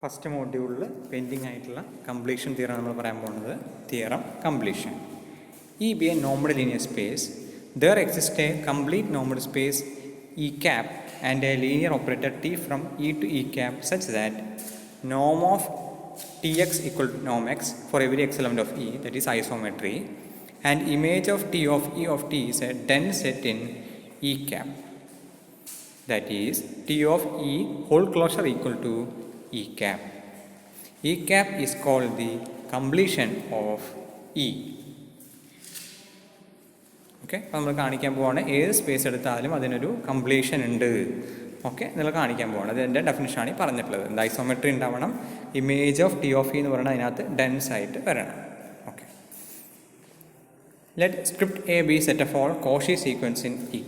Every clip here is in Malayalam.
ഫസ്റ്റ് മോഡ്യൂളിൽ പെൻഡിങ് ആയിട്ടുള്ള കംപ്ലീഷൻ തിയറാണ് നമ്മൾ പറയാൻ പോകുന്നത്. Theorem completion. E be a normal linear space, there exists a complete normal space E cap and a linear operator T from E to E cap such that norm of Tx equal to norm x for every x element of E, that is isometry, and image of T of E of T is a dense set in E cap, that is T of E whole closure equal to E cap. E cap is called the completion of E. Okay, അപ്പോൾ നമ്മൾ കാണിക്കാൻ പോവാണ് ഏത് സ്പേസ് എടുത്താലും അതിനൊരു കംപ്ലീഷൻ ഉണ്ട്. ഓക്കെ, നിങ്ങൾ കാണിക്കാൻ പോവാണ്. അത് എൻ്റെ ഡെഫിനിഷനാണ് ഈ പറഞ്ഞിട്ടുള്ളത്. എന്താ, ഐസോമെട്രി ഉണ്ടാവണം, image of T of E എന്ന് പറയുന്നത് അതിനകത്ത് ഡെൻസ് ആയിട്ട് വരണം. Okay, let script A B set of all Cauchy sequence in E.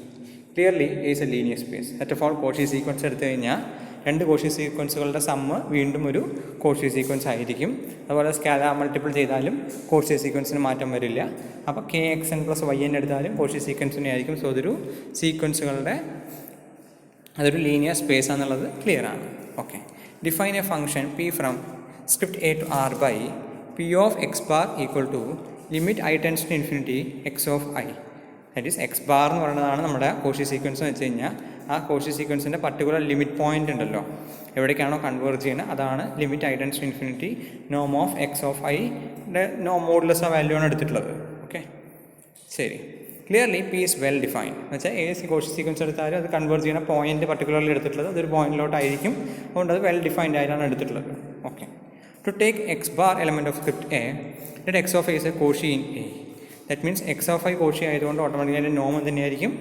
Clearly A is A linear space. Set of all Cauchy sequence എടുത്തു കഴിഞ്ഞാൽ രണ്ട് കോഷി സീക്വൻസുകളുടെ സമ്മ് വീണ്ടും ഒരു കോഷി സീക്വൻസ് ആയിരിക്കും. അതുപോലെ സ്കാലാർ മൾട്ടിപ്പിൾ ചെയ്താലും കോഷി സീക്വൻസിന് മാറ്റം വരില്ല. അപ്പോൾ k x n plus y n എടുത്താലും കോഷി സീക്വൻസിനെ ആയിരിക്കും. സോ അതൊരു സീക്വൻസുകളുടെ അതൊരു ലീനിയർ സ്പേസ് ആണെന്നുള്ളത് ക്ലിയർ ആണ്. Okay, define a function p from script a to r by p of x bar equal to limit i tends to infinity x of i. That is x bar എന്ന് പറയുന്നതാണ് നമ്മുടെ കോഷി സീക്വൻസ് എന്ന് വെച്ച് കഴിഞ്ഞാൽ ആ കോഷി സീക്വൻസിൻ്റെ പർട്ടിക്കുലർ ലിമിറ്റ് പോയിൻ്റ് ഉണ്ടല്ലോ, എവിടേക്കാണോ കൺവേർജ് ചെയ്യുന്നത് അതാണ് limit i tends to infinity നോം ഓഫ് എക്സ് ഓഫ് ഐയുടെ മോഡുലസ് ആ വാല്യൂ ആണ് എടുത്തിട്ടുള്ളത്. ഓക്കെ, ശരി. Clearly p is well defined എന്ന് വെച്ചാൽ ഏത് കോഷി സീക്വൻസ് എടുത്താലും അത് കൺവേർജ് ചെയ്യുന്ന പോയിന്റ് പർട്ടിക്കുലർലി എടുത്തിട്ടുള്ളത് അതൊരു പോയിന്റിലോട്ടായിരിക്കും. അതുകൊണ്ട് അത് വെൽ ഡിഫൈൻഡ് ആയിട്ടാണ് എടുത്തിട്ടുള്ളത്. Okay, to take x bar element of script E let x of i is a Cauchy in E. That means x of i Cauchy ആയതുകൊണ്ട് ഓട്ടോമാറ്റിക്കലി നോം തന്നെയായിരിക്കും,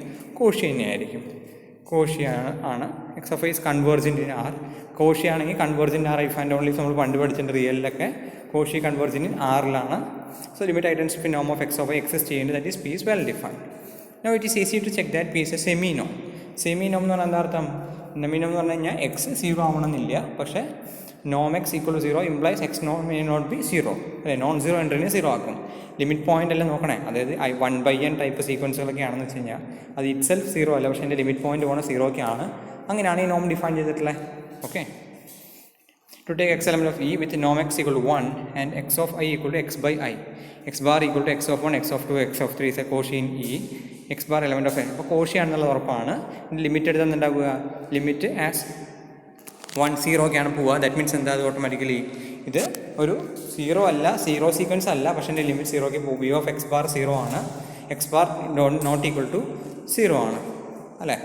കോഷി തന്നെയായിരിക്കും. കോഷിയാണ് x of i is convergent in R. Cauchy ആണെങ്കിൽ convergent R if and only നമ്മൾ പണ്ട് പഠിച്ചിട്ടുണ്ട് റിയലിലൊക്കെ കോഷി കൺവേർജൻറ്റ് ഇൻ ആറിലാണ്. സോ ലിമിറ്റ് ഐഡൻറ്റിഫൈ നോം of x of i exist ചെയ്യുന്നത്, that is P is well defined. No it is easy to check that p is a semi നോം. സെമി നോം എന്ന് പറഞ്ഞാൽ എന്താ അർത്ഥം? സെമി നോം എന്ന് പറഞ്ഞു കഴിഞ്ഞാൽ എക്സ് സീറോ ആവണമെന്നില്ല, പക്ഷേ നോം x equal to zero implies X Noam may not be zero. അല്ലെ, നോൺ സീറോ എൻട്രീനെ സീറോ ആക്കും. ലിമിറ്റ് പോയിന്റ് എല്ലാം നോക്കണേ. അതായത് 1/n ടൈപ്പ് സീക്വൻസുകളൊക്കെ ആണെന്ന് വെച്ച് കഴിഞ്ഞാൽ അത് ഇറ്റ് സെൽഫ് സീറോ അല്ല, പക്ഷേ എൻ്റെ ലിമിറ്റ് പോയിന്റ് പോകുന്ന സീറോയ്ക്കാണ്. അങ്ങനെയാണ് ഈ നോം ഡിഫൈൻ ചെയ്തിട്ടുള്ളത്. Okay, to take x element of e with നോം x equal to 1 and x of i equal to x by i. X bar equal to x of 1, x of 2, x of 3 is a Cauchy in e. X bar element of a. അപ്പോൾ കോഷിയാണെന്നുള്ള ഉറപ്പാണ്. ലിമിറ്റ് എടുത്താൽ എന്താകുക? ലിമിറ്റ് ആസ് 1 സീറോക്കാണ് പോവുക. ദാറ്റ് മീൻസ് എന്താ, അത് ഓട്ടോമാറ്റിക്കലി ഇത് ഒരു സീറോ അല്ല, സീറോ സീക്വൻസ് അല്ല, പക്ഷേ എൻ്റെ ലിമിറ്റ് സീറോയ്ക്ക് പോകും. P of x bar zero ആണ്, x bar not equal to zero ആണ്. അല്ലേ,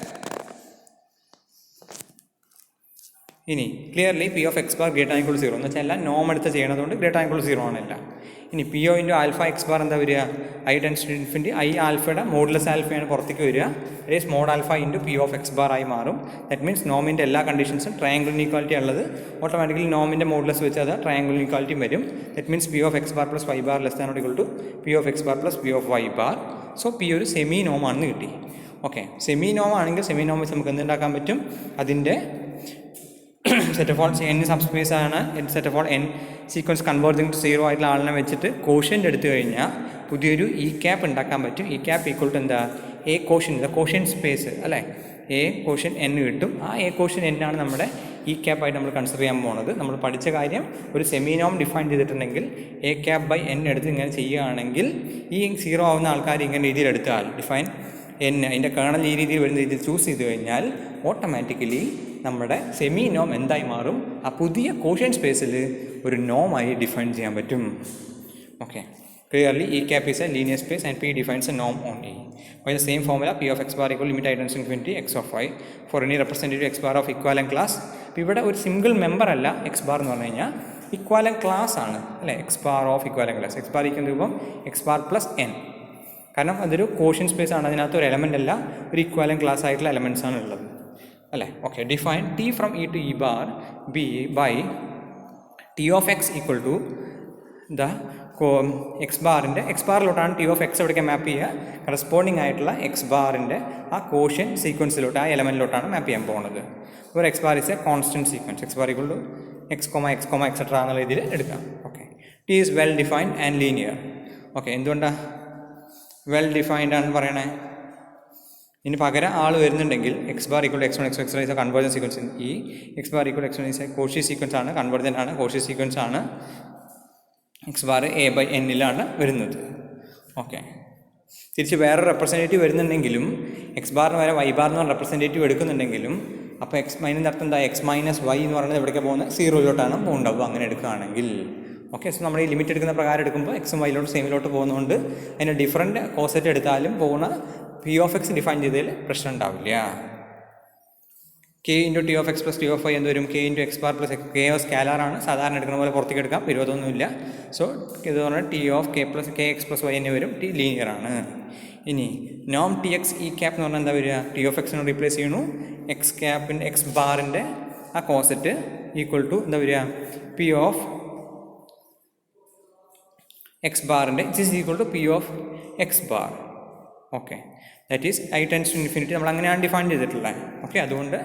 ഇനി clearly p of x bar greater equal to zero എന്ന് വെച്ചാൽ എല്ലാം നോം എടുത്ത് ചെയ്യണതുകൊണ്ട് ഗ്രേറ്റർ ഈക്വൽ ടു സീറോ ആണല്ല. ഇനി p of into alpha x bar എന്താ വരിക? I tends to infinity i ആൽഫയുടെ മോഡുലസ് ആൽഫയാണ് പുറത്തേക്ക് വരിക. That is mod alpha into p of x bar ആയി മാറും. ദാറ്റ് മീൻസ് നോമിൻ്റെ എല്ലാ കണ്ടീഷൻസും ട്രയാങ്കിൾ ഇനീക്വാലിറ്റി ഉള്ളത് ഓട്ടോമാറ്റിക്കലി നോമിൻ്റെ മോഡുലസ് വെച്ച് അത് ട്രയാങ്കിൾ ഇനീക്വാലിറ്റിയും വരും. That means p of x bar plus y bar less than or equal to p of x bar plus p of y bar. So p ഒരു സെമി നോം ആണെന്ന് കിട്ടി. ഓക്കെ, സെമി നോം ആണെങ്കിൽ സെമി നോം വെച്ച് നമുക്ക് എന്തുണ്ടാക്കാൻ പറ്റും? അതിൻ്റെ set of all n sub space ആണ്. Set of all n sequence converging to zero ആയിട്ടുള്ള ആളിനെ വെച്ചിട്ട് കോഷ്യൻ്റ് എടുത്തു കഴിഞ്ഞാൽ പുതിയൊരു ഇ ക്യാപ്പ് ഉണ്ടാക്കാൻ പറ്റും. ഇ ക്യാപ്പ് ഈക്വൽ ടു എന്താ? എ കോഷ്യൻ, കോഷ്യൻ സ്പേസ് അല്ലേ, എ കോഷ്യൻ എൻ കിട്ടും. ആ എ കോഷ്യൻ എൻ ആണ് നമ്മുടെ ഇ ക്യാപ്പായിട്ട് നമ്മൾ കൺസിഡർ ചെയ്യാൻ പോകുന്നത്. നമ്മൾ പഠിച്ച കാര്യം, ഒരു സെമി നോം ഡിഫൈൻ ചെയ്തിട്ടുണ്ടെങ്കിൽ എ ക്യാപ്പ് ബൈ എൻ എടുത്ത് ഇങ്ങനെ ചെയ്യുകയാണെങ്കിൽ ഈ സീറോ ആവുന്ന ആൾക്കാർ ഇങ്ങനെ രീതിയിൽ എടുത്താൽ ഡിഫൈൻ എൻ അതിൻ്റെ കേണൽ ഈ രീതിയിൽ വരുന്ന രീതിയിൽ ചൂസ് ചെയ്ത് കഴിഞ്ഞാൽ ഓട്ടോമാറ്റിക്കലി നമ്മുടെ സെമി നോം എന്തായി മാറും? ആ പുതിയ കോഷ്യൻ സ്പേസിൽ ഒരു നോമായി ഡിഫൈൻ ചെയ്യാൻ പറ്റും. Okay, clearly e cap is a linear space and p defines a നോം on e by the same formula p of x bar equal limit i tends to infinity x of i for any representative x bar of equivalence class. ഇപ്പോൾ ഇവിടെ ഒരു സിംഗിൾ മെമ്പർ അല്ല എക്സ് ബാർ എന്ന് പറഞ്ഞു കഴിഞ്ഞാൽ, ഇക്വാലൻ ക്ലാസ് ആണ് അല്ലേ. X bar of equivalence class, x bar equal രൂപം എക്സ് ബാർ പ്ലസ് എൻ. കാരണം അതൊരു കോഷ്യൻ സ്പേസ് ആണ്, അതിനകത്ത് ഒരു എലമെൻ്റ് അല്ല, ഒരു ഇക്വാലൻ ക്ലാസ് ആയിട്ടുള്ള എലമെൻറ്റ്സ് ആണ് ഉള്ളത് അല്ലേ. Okay, define T from E to E bar B by T of x equal to the x ബാറിൻ്റെ എക്സ് ബാറിലോട്ടാണ് ടി ഓഫ് എക്സ് എവിടേക്ക് മാപ്പ് ചെയ്യുക? കറസ്പോണ്ടിങ് ആയിട്ടുള്ള എക്സ് ബാറിൻ്റെ ആ കോഷ്യൻ സീക്വൻസിലോട്ട്, ആ എലമെൻറ്റിലോട്ടാണ് മാപ്പ് ചെയ്യാൻ പോകുന്നത്. ഒരു x bar is a constant sequence, x bar equal to x comma etcetera എന്നുള്ള രീതിയിൽ എടുക്കാം. Okay, T is well defined and linear. Okay, എന്തുകൊണ്ടാണ് വെൽ ഡിഫൈൻഡ് ആണെന്ന് പറയണേ? ഇനി പകരം ആൾ വരുന്നുണ്ടെങ്കിൽ x bar equal x one x x is convergent sequence ഈ x bar equal x one is Cauchy sequence ആണ്, കൺവേർജൻ്റ് ആണ്, കോഷി സീക്വൻസ് ആണ്. എക്സ് ബാർ a/n വരുന്നത്. ഓക്കെ, തിരിച്ച് വേറെ റെപ്രസെൻറ്റേറ്റീവ് വരുന്നുണ്ടെങ്കിലും എക്സ് ബാറിന് വരെ വൈ ബാർ എന്ന് പറഞ്ഞ റെപ്രസെൻറ്റേറ്റീവ് എടുക്കുന്നുണ്ടെങ്കിലും അപ്പോൾ എക്സ് മൈനസ് അർത്ഥം എന്താ, എക്സ് മൈനസ് വൈ എന്ന് പറയുന്നത് എവിടേക്ക് പോകുന്നത്, സീറോയിലോട്ടാണ് പോകുന്നുണ്ടാവുക അങ്ങനെ എടുക്കുകയാണെങ്കിൽ. ഓക്കെ, സോ നമ്മൾ ഈ ലിമിറ്റ് എടുക്കുന്ന പ്രകാരം എടുക്കുമ്പോൾ എക്സും വൈയിലോട്ട് സെയിമിലോട്ട് പോകുന്നതുകൊണ്ട് അതിന് ഡിഫറൻറ്റ് കോസെറ്റ് എടുത്താലും പോകുന്ന പി ഓഫ് എക്സ് ഡിഫൈൻ ചെയ്തതിൽ പ്രശ്നം ഉണ്ടാവില്ല. K into T of x plus T of y എന്ത് വരും, K into x bar plus K of സ്കാലാറാണ്, സാധാരണ എടുക്കുന്ന പോലെ പുറത്തേക്ക് എടുക്കാം, വിരോധമൊന്നുമില്ല. സോ ഇത് പറഞ്ഞാൽ T of K plus K x plus y എന്ന് വരും, ടി ലീനിയറാണ്. ഇനി നോം ടി എക്സ് ഇ ക്യാപ്പ് എന്ന് പറഞ്ഞാൽ എന്താ വരിക, ടി ഓഫ് എക്സിനെ റീപ്ലേസ് ചെയ്യണു, എക്സ് ക്യാപ്പിൻ്റെ എക്സ് ബാറിൻ്റെ ആ കോസെറ്റ് ഈക്വൽ ടു എന്താ വരിക, പി ഓഫ് എക്സ് ബാറിൻ്റെ it is equal to p of x bar. Okay, that is i tends to infinity നമ്മൾ അങ്ങനെയാണ് ഡിഫൈൻ ചെയ്തിട്ടുള്ളത്. ഓക്കെ, അതുകൊണ്ട്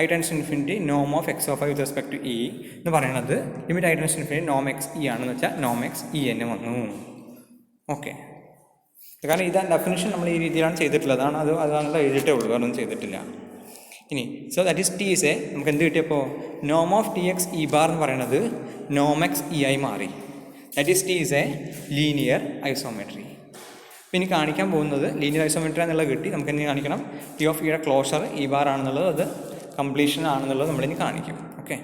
ഐ ടെൻസ് ടു ഇൻഫിനിറ്റി നോം of x of i with respect to E എന്ന് പറയുന്നത് limit i tends to infinity നോം എക്സ് ഇ ആണെന്ന് വെച്ചാൽ നോം എക്സ് ഇ എന്ന് വന്നു. ഓക്കെ, കാരണം ഇതാണ് ഡെഫിനിഷൻ നമ്മൾ ഈ രീതിയിലാണ് ചെയ്തിട്ടുള്ളത്, അതാണ് എഴുതിയിട്ടേ ഉള്ളൂ, വേറൊന്നും ചെയ്തിട്ടില്ല. ഇനി so that is T is a നമുക്ക് എന്ത് കിട്ടിയപ്പോൾ നോം of T x E bar എന്ന് പറയുന്നത് നോം എക്സ് ഇ ആയി മാറി. That is T is a linear isometry. അപ്പോൾ ഇനി കാണിക്കാൻ പോകുന്നത് ലീനിയർ ഐസോമെട്രി എന്നുള്ളത് കിട്ടി, നമുക്ക് ഇനി കാണിക്കണം ടി ഓഫ് ഇയുടെ ക്ലോഷർ ഇ ബാർ ആണെന്നുള്ളത്, അത് കംപ്ലീഷൻ ആണെന്നുള്ളത് നമ്മളിനി കാണിക്കും. ഓക്കെ,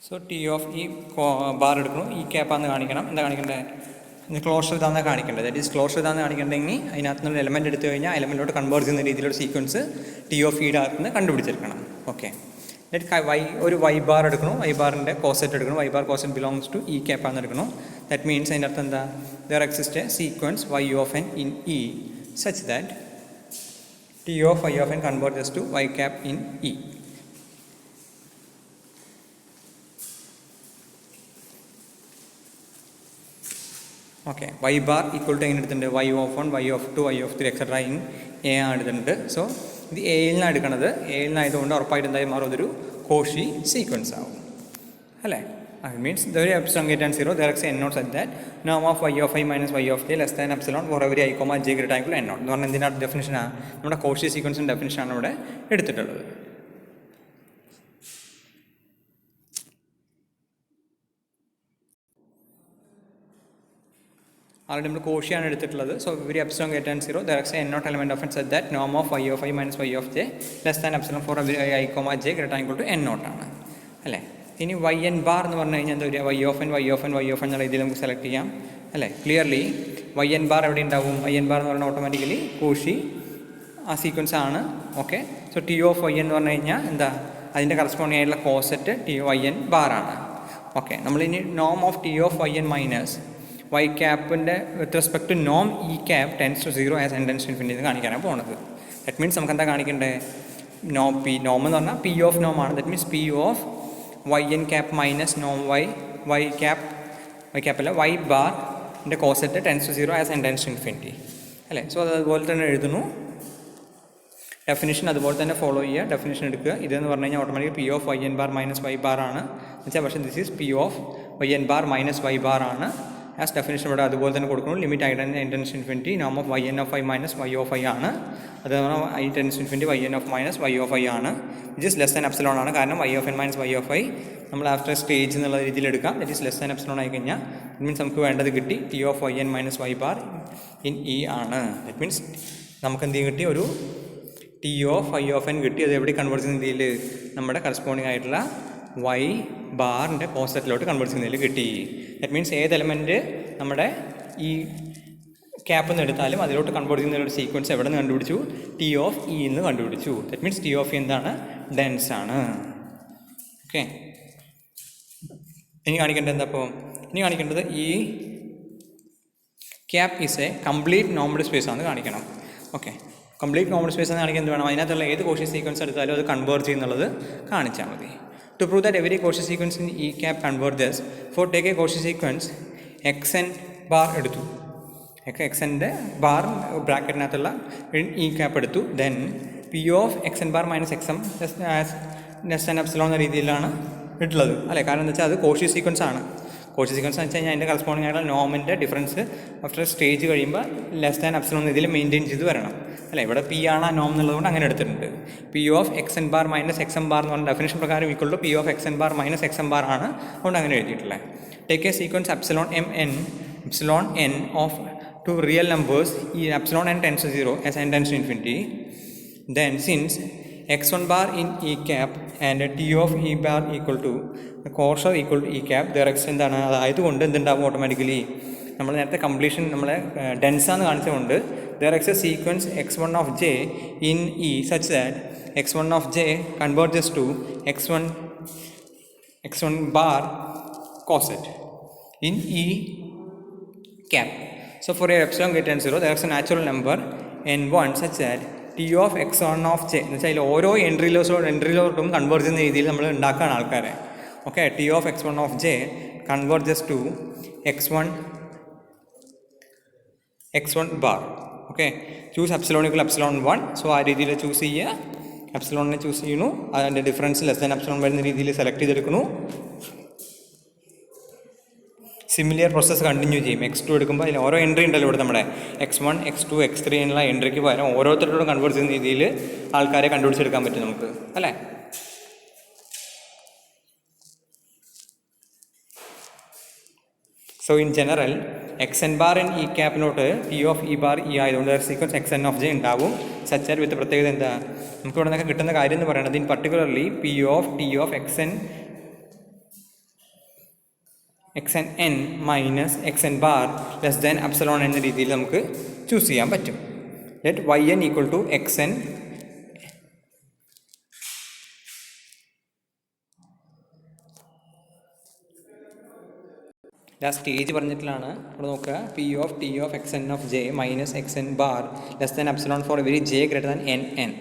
സോ ടി ഓഫ് ഈ ബാർ എടുക്കണം, ഈ ക്യാപ്പാന്ന് കാണിക്കണം, എന്താ കാണിക്കേണ്ടത്, ക്ലോഷർ ഇതാന്ന് കാണിക്കേണ്ടത്. ദാറ്റ് ഈസ് ക്ലോഷർ ഇതാന്ന് കാണിക്കേണ്ടെങ്കിൽ അതിനകത്ത് നിന്ന് എലമെൻറ്റ് എടുത്തു കഴിഞ്ഞാൽ എലമെൻറ്റിലോട്ട് കൺവേർട്ട് ചെയ്യുന്ന രീതിയിലൊരു സീക്വൻസ് ടി ഓഫ് ഇയുടെ അകത്ത് നിന്ന് കണ്ടുപിടിച്ചെടുക്കണം. ഓക്കെ, ഒരു വൈ ബാർ എടുക്കണം, വൈ ബാറിൻ്റെ കോസെറ്റ് എടുക്കണം, y bar coset belongs to E ക്യാപ്പാന്ന് എടുക്കണം. ദാറ്റ് മീൻസ് അതിൻ്റെ അർത്ഥം എന്താ, there exist a sequence y of n in E such that T of y of n converges to y cap in E. Okay, y bar equal to എങ്ങനെ എടുത്തിട്ടുണ്ട്, y of 1 y of 2 y of 3 etcetera in E ആണ് എടുത്തിട്ടുണ്ട്. സോ ഇത് എയിൽ നിന്നാണ് എടുക്കുന്നത്, എയിൽ നിന്നായതുകൊണ്ട് ഉറപ്പായിട്ട് എന്തായി മാറും, അതൊരു കോഷി സീക്വൻസ് ആവും അല്ലേ. It means the epsilon greater than 0 there is n naught such that norm of y of I minus y of j less than epsilon for every I comma j greater than equal n naught എന്ന് പറഞ്ഞാൽ എന്തിനാണ് ഡെഫിനിഷനാണ്, നമ്മുടെ കോഷി സീക്വൻസിൻ്റെ ഡെഫിനിഷനാണ് ഇവിടെ എടുത്തിട്ടുള്ളത്. ആൾറെഡി നമ്മൾ കോഷിയാണ് എടുത്തിട്ടുള്ളത്. So every epsilon greater than 0 there is n naught element of n such that norm of y of I minus y of j less than epsilon for every I comma j greater than equal to n naught ആണ് അല്ലേ. ഇനി വൈ എൻ ബാർ എന്ന് പറഞ്ഞു കഴിഞ്ഞാൽ എന്താ പറയുക, y of n y of n y of n എന്നുള്ള രീതിയിൽ നമുക്ക് സെലക്ട് ചെയ്യാം അല്ലേ. ക്ലിയർലി വൈ എൻ ബാർ എവിടെ ഉണ്ടാവും, വൈ എൻ ബാർ എന്ന് പറഞ്ഞാൽ ഓട്ടോമാറ്റിക്കലി കോഷി ആ സീക്വൻസ് ആണ്. Okay, so T of y എന്ന് പറഞ്ഞു കഴിഞ്ഞാൽ എന്താ, അതിൻ്റെ കറസ്പോണ്ടിങ് ആയിട്ടുള്ള കോസെറ്റ് ടി വൈ എൻ ബാറാണ്. ഓക്കെ, നമ്മളിനി നോം of T of y n minus y ക്യാപ്പിൻ്റെ വിത്ത് റെസ്പെക്ട് ടു നോം E cap tends to 0 as n tends to infinity എന്ന് കാണിക്കാനാണ് പോകുന്നത്. ദറ്റ് മീൻസ് നമുക്ക് എന്താ കാണിക്കേണ്ടത്, നോം എന്ന് പറഞ്ഞാൽ പി ഓഫ് നോം ആണ്. That means p of y n cap minus നോം വൈ ക്യാപ്പ് അല്ല വൈ ബാറിൻ്റെ coset tends to 0 as n tends to infinity അല്ലേ. സോ അതുപോലെ തന്നെ എഴുതുന്നു, ഡെഫിനിഷൻ അതുപോലെ തന്നെ ഫോളോ ചെയ്യുക, ഡെഫിനിഷൻ എടുക്കുക. ഇതെന്ന് പറഞ്ഞു കഴിഞ്ഞാൽ automatic p of y n bar minus y bar ആണ് വെച്ചാൽ, പക്ഷേ this is p of y n bar minus y bar ആണ്. ആസ് ഡെഫിനിഷൻ ഇവിടെ അതുപോലെ തന്നെ കൊടുക്കണം, ലിമിറ്റ് ഐ ടെൻസ് ഇൻഫിനിറ്റി നോം of y n of i minus y of i ആണ്. അത് i tends infinity y n of minus y of i ആണ്. It is less than epsilon ആണ്, കാരണം y of N minus y of i നമ്മൾ ആഫ്റ്റർ സ്റ്റേജ് എന്നുള്ള രീതിയിൽ എടുക്കാം. That is less than epsilon ആയി കഴിഞ്ഞാൽ ഇറ്റ് മീൻസ് നമുക്ക് വേണ്ടത് കിട്ടി, t of y n minus y bar in e ആണ്. ദറ്റ് മീൻസ് നമുക്ക് എന്ത് കിട്ടി, ഒരു t of y of n കിട്ടി. അത് എവിടെ കൺവേർട്ട് ചെയ്യുന്ന രീതിയിൽ നമ്മുടെ കറസ്പോണ്ടിങ് ആയിട്ടുള്ള വൈ ബാറിൻ്റെ കോസെറ്റിലോട്ട് കൺവേർട്ട് ചെയ്യുന്നതിൽ കിട്ടി. ദറ്റ് മീൻസ് ഏത് എലമെൻറ്റ് നമ്മുടെ ഈ ക്യാപ്പ് നിന്ന് എടുത്താലും അതിലോട്ട് കൺവേർട്ട് ചെയ്യുന്ന ഒരു സീക്വൻസ് എവിടെ നിന്ന് കണ്ടുപിടിച്ചു, ടി ഓഫ് ഇ എന്ന് കണ്ടുപിടിച്ചു. That means T of E എന്താണ്, ഡെൻസ് ആണ്. ഓക്കെ, ഇനി കാണിക്കേണ്ടത് എന്താ, അപ്പോൾ ഇനി കാണിക്കേണ്ടത് ഈ cap is A complete normal space ആണെന്ന് കാണിക്കണം. ഓക്കെ, കംപ്ലീറ്റ് നോർമൽ സ്പേസ് എന്ന് കാണിക്കാൻ എന്ത് വേണം, അതിനകത്തുള്ള ഏത് കോഷി സീക്വൻസ് എടുത്താലും അത് കൺവേർട്ട് ചെയ്യുന്നുള്ളത് കാണിച്ചാൽ മതി. To prove that every Cauchy sequence in E cap converges, for take a Cauchy sequence xn bar എടുത്തു, xnൻ്റെ ബാർ ബ്രാക്കറ്റിനകത്തുള്ള ഇ ക്യാപ്പ് എടുത്തു, then P of x n bar minus x M less than epsilon എന്ന രീതിയിലാണ് ഇട്ടുള്ളത് അല്ലേ. കാരണം എന്താ വെച്ചാൽ അത് കോഷി സീക്വൻസ് ആണ്. കോഷി സീക്വൻസ് എന്ന് വെച്ച് കഴിഞ്ഞാൽ അതിൻ്റെ കറസ്പോണ്ടിങ് ആയിട്ടുള്ള നോമിൻ്റെ ഡിഫറൻസ് ആഫ്റ്റർ സ്റ്റേജ് കഴിയുമ്പോൾ ലെസ് ദാൻ എപ്സിലോൺ ഇതിൽ മെയിൻറ്റെയിൻ ചെയ്ത് വരണം അല്ലേ. ഇവിടെ പി ആണ് ആ നോം എന്നുള്ളതുകൊണ്ട് അങ്ങനെ എടുത്തിട്ടുണ്ട്. P of x n bar minus x m bar എന്ന് പറഞ്ഞ ഡെഫിനേഷൻ പ്രകാരം equal to p of x n bar minus x m bar ആണ്, അതുകൊണ്ട് അങ്ങനെ എഴുതിയിട്ടുള്ളത്. Take a sequence epsilon n of to real numbers ഈ epsilon n tends to 0 as n tends to infinity. Then since x1 bar in e cap and t of e bar equal to cos equal to e cap, their x എന്താണ് അതായതുകൊണ്ട് എന്തുണ്ടാവും ഓട്ടോമാറ്റിക്കലി നമ്മൾ നേരത്തെ കംപ്ലീഷൻ നമ്മളെ ഡെൻസാന്ന് കാണിച്ചുകൊണ്ട് there is a sequence x1 of j in e such that x1 of j converges to x1 bar coset in e cap. So for a epsilon greater than 0 there is a natural number n1 such that t of x1 of j എന്ന് വെച്ചാൽ ഓരോ എൻട്രിയിലോട്ടും കൺവേർജ് ചെയ്യുന്ന രീതിയിൽ നമ്മൾ ഉണ്ടാക്കുകയാണ് ആൾക്കാരെ. Okay, t of x1 of j converges to x1 bar. Okay, choose epsilon equal epsilon 1. So ആ രീതിയിൽ ചൂസ് ചെയ്യുക, എപ്സിലോണിനെ ചൂസ് ചെയ്യുന്നു, അതിൻ്റെ ഡിഫറൻസ് ലെസ് ദാൻ എപ്സിലോൺ വരുന്ന രീതിയിൽ സെലക്ട് ചെയ്തെടുക്കുന്നു. സിമിലർ പ്രോസസ്സ് കണ്ടിന്യൂ ചെയ്യും. x2 എടുക്കുമ്പോൾ അതിൽ ഓരോ എൻട്രി ഉണ്ടല്ലോ ഇവിടെ നമ്മുടെ x1 x2 x3 എന്നുള്ള എൻട്രിക്ക് പകരം ഓരോരുത്തരോടും കൺവേർട്ട് ചെയ്യുന്ന രീതിയിൽ ആൾക്കാരെ കണ്ടുപിടിച്ചെടുക്കാൻ പറ്റും നമുക്ക് അല്ലേ. So in general x n bar in E ക്യാപ്പിനോട്ട് T of E bar E ആയതുകൊണ്ട് sequence x n of J ഉണ്ടാവും. സച്ചാൽ വിത്ത് പ്രത്യേകത എന്താ നമുക്ക് ഇവിടെ നിന്നൊക്കെ കിട്ടുന്ന കാര്യം എന്ന് പറയുന്നത് in particularly p of T of x n n minus x n bar less than epsilon എന്ന രീതിയിൽ നമുക്ക് ചൂസ് ചെയ്യാൻ പറ്റും. Let y n equal to x n stage പറഞ്ഞിട്ടുള്ളതാണ്. ഇവിടെ നോക്കുക, p of T of x n of j minus x n bar less than epsilon for very j greater than n.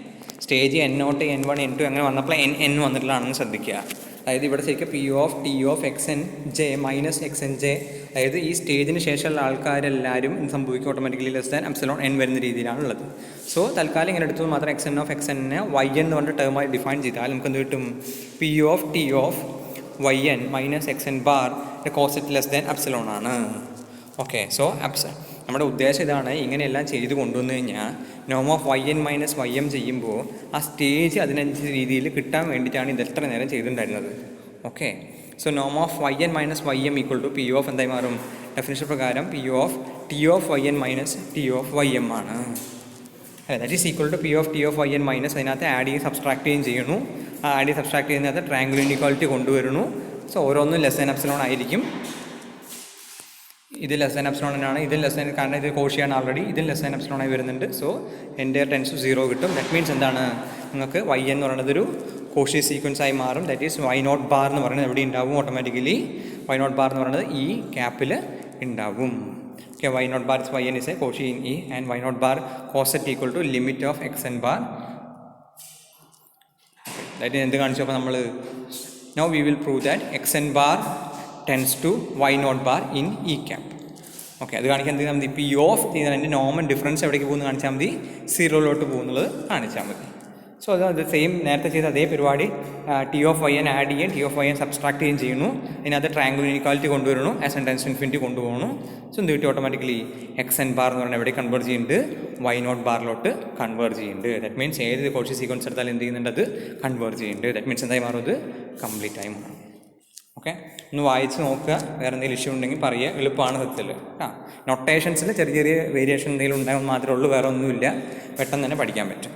Stage n0 n1 n2 അങ്ങനെ വന്നപ്പോൾ n വന്നിട്ടുള്ളതാണെന്ന് ശ്രദ്ധിക്കുക. അതായത് ഇവിടെ ശരിക്കും p of T of x n j minus x n j, അതായത് ഈ സ്റ്റേജിന് ശേഷമുള്ള ആൾക്കാരെല്ലാവരും സംഭവിക്കും automatically less than epsilon n വരുന്ന രീതിയിലാണുള്ളത്. സോ തൽക്കാലം ഇങ്ങനെ എടുത്തത് മാത്രം എക്സ് എൻ ഓഫ് എക്സ് എന്നെ വൈ എന്ന് പറഞ്ഞിട്ട് ടേമായി ഡിഫൈൻ ചെയ്താൽ നമുക്ക് എന്ത് കിട്ടും? P of T of y n minus x n bar coset less than epsilon ആണ്. ഓക്കെ, സോ നമ്മുടെ ഉദ്ദേശം ഇതാണ്. ഇങ്ങനെയെല്ലാം ചെയ്ത് കൊണ്ടുവന്നു കഴിഞ്ഞാൽ നോം of y n minus y m ചെയ്യുമ്പോൾ ആ സ്റ്റേജ് അതിനനുസരിച്ച് രീതിയിൽ കിട്ടാൻ വേണ്ടിയിട്ടാണ് ഇത് എത്ര നേരം ചെയ്തിട്ടുണ്ടായിരുന്നത്. ഓക്കെ, സോ നോം of y n minus y m equal to p of എന്തായി മാറും? ഡെഫിനിഷൻ പ്രകാരം p of T of y n minus t of y m ആണ്. അല്ല, that is equal to p of T of y n minus അതിനകത്ത് ആഡ് ചെയ്യും സബ്സ്ട്രാക്ട് ചെയ്യുകയും ചെയ്യുന്നു. ആ ആഡ് ചെയ്ത് സബ്സ്ട്രാക്ട് ചെയ്യുന്നതിനകത്ത് ട്രയാംഗുലർ ഇനീക്വാളിറ്റി കൊണ്ടുവരുന്നു. സോ ഓരോന്നും ലെസ് ദാൻ എപ്സിലോൺ ആയിരിക്കും. ഇത് ലെസ് ദാൻ എപ്സിലോൺ ആണ്, ഇത് ലെസ് ദാൻ, കാരണം ഇത് കോഷിയാണ് ആൾറെഡി, ഇതിൽ ലെസ് ദാൻ എപ്സിലോൺ ആയി വരുന്നുണ്ട്. സോ എൻ്റെ ടെൻസ് ടു 0 കിട്ടും. ദാറ്റ് മീൻസ് എന്താണ്? നിങ്ങൾക്ക് വൈ എന്ന് പറയുന്നത് ഒരു കോഷി സീക്വൻസ് ആയി മാറും. That is y naught bar എന്ന് പറയുന്നത് എവിടെ ഉണ്ടാവും? ഓട്ടോമാറ്റിക്കലി വൈ നോട്ട് ബാർ എന്ന് പറയുന്നത് ഈ ക്യാപ്പിൽ ഉണ്ടാവും. Okay, y naught bar is y n is a Cauchy in e and y naught bar coset equal to limit of x n bar. That എന്ത് കാണിച്ചു? അപ്പോൾ നമ്മൾ now we will prove that x n bar tends to y naught bar in e cap. Okay, അത് കാണിക്കാൻ എന്ത് ചെയ്താൽ മതി? പി ഓഫ് അതിൻ്റെ നോമൻ ഡിഫറൻസ് എവിടേക്ക് പോകുന്നത് കാണിച്ചാൽ മതി, 0 പോകുന്നത് കാണിച്ചാൽ മതി. സോ അത് സെയിം നേരത്തെ ചെയ്ത അതേ പരിപാടി T of y n add ചെയ്യും, T of y n subtract ചെയ്യുകയും ചെയ്യുന്നു. അതിനകത്ത് ട്രയാംഗുലർ ഇനീക്വാലിറ്റി കൊണ്ടുവരുന്നു, ആസ് എൻ ടെൻസ് ഇൻഫിനിറ്റി കൊണ്ടുപോകണം. സോ എന്ത് കിട്ടി? ഓട്ടോമാറ്റിക്കലി എക്സ് എൻ ബാർ എന്ന് പറഞ്ഞാൽ എവിടെ കൺവേർട്ട് ചെയ്യുന്നുണ്ട്? വൈ നോട്ട് ബാറിലോട്ട് കൺവേർട്ട് ചെയ്യുന്നുണ്ട്. ദാറ്റ് മീൻസ് ഏത് കോഷി സീക്വൻസ് എടുത്താലും എന്ത് ചെയ്യുന്നുണ്ട്? അത് കൺവേർട്ട് ചെയ്യുന്നുണ്ട്. ദാറ്റ് മീൻസ് എന്തായി മാറും? അത് കംപ്ലീറ്റ് ആയി മാറും. ഓക്കെ, ഒന്ന് വായിച്ച് നോക്കുക. വേറെ എന്തെങ്കിലും ഇഷ്യൂ ഉണ്ടെങ്കിൽ പറയുക, എളുപ്പമാണ് സത്യത്തിൽ. നൊട്ടേഷൻസിൽ ചെറിയ ചെറിയ വേരിയേഷൻ എന്തെങ്കിലും ഉണ്ടാകുമ്പോൾ മാത്രമേ ഉള്ളൂ, വേറെ ഒന്നുമില്ല. പെട്ടെന്ന് തന്നെ പഠിക്കാൻ പറ്റും.